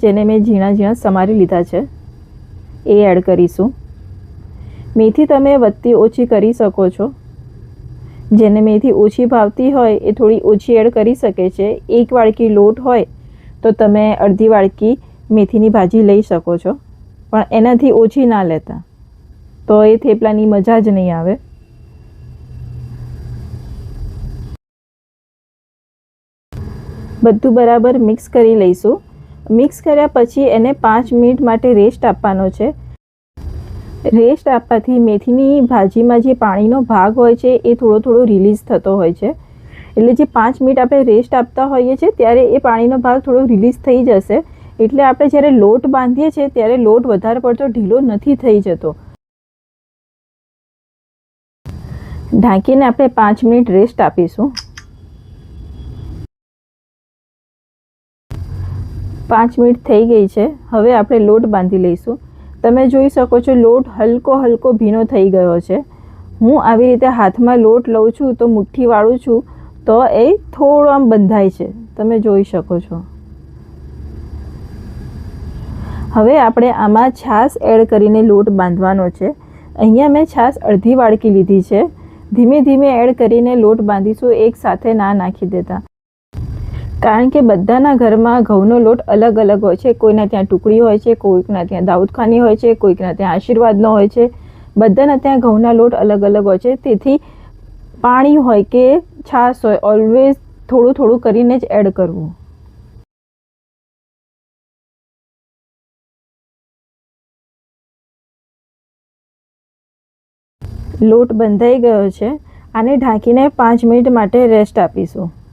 જેને મેં ઝીણા ઝીણા સમારી લીધા છે એ એડ કરીશું. મેથી તમે વધતી ઓછી કરી શકો છો. જેને મેથી ઓછી ભાવતી હોય એ થોડી ઓછી એડ કરી શકે છે. 1 વાડકી લોટ હોય તો તમે અડધી વાડકી મેથીની ભાજી લઈ શકો છો, પણ એનાથી ઓછી ના લેતા, તો એ થેપલાની મજા જ નહીં આવે. બધું બરાબર મિક્સ કરી લઈશું. મિક્સ કર્યા પછી એને 5 મિનિટ માટે રેસ્ટ આપવાનો છે. રેસ્ટ આપવાથી મેથીની ભાજીમાં જે પાણીનો ભાગ હોય છે એ થોડો થોડો રિલીઝ થતો હોય છે. એટલે જે 5 મિનિટ આપણે રેસ્ટ આપતા હોઈએ છીએ ત્યારે એ પાણીનો ભાગ થોડો રિલીઝ થઈ જશે. એટલે આપણે જ્યારે લોટ બાંધીએ છીએ ત્યારે લોટ વધારે પડતો ઢીલો નથી થઈ જતો. ઢાંકીને આપણે 5 મિનિટ રેસ્ટ આપીશું. 5 મિનિટ થઈ ગઈ છે. હવે આપણે લોટ બાંધી લઈશું. તમે જોઈ શકો છો લોટ હલકો હલકો ભીનો થઈ ગયો છે. હું આવી રીતે હાથમાં લોટ લઉં છું તો મુઠ્ઠી વાળું છું તો એ થોડો આમ બંધાય છે. તમે જોઈ શકો છો. હવે આપણે આમાં છાશ એડ કરીને લોટ બાંધવાનો છે. અહીંયા મેં છાશ અડધી વાડકી લીધી છે. ધીમે ધીમે એડ કરીને લોટ બાંધીશું, એક સાથે ના નાખી દેતા. કારણ કે બધાના ઘરમાં ઘઉંનો લોટ અલગ અલગ હોય છે. કોઈના ત્યાં ટુકડી હોય છે, કોઈકના ત્યાં દાઉદખાની હોય છે, કોઈકના ત્યાં આશીર્વાદનો હોય છે. બધાના ત્યાં ઘઉંના લોટ અલગ અલગ હોય છે. તેથી પાણી હોય કે છાશ હોય, ઓલવેઝ થોડું થોડું કરીને જ એડ કરવું. લોટ બંધાઈ ગયો છે. આને ઢાંકીને 5 મિનિટ માટે રેસ્ટ આપીશું.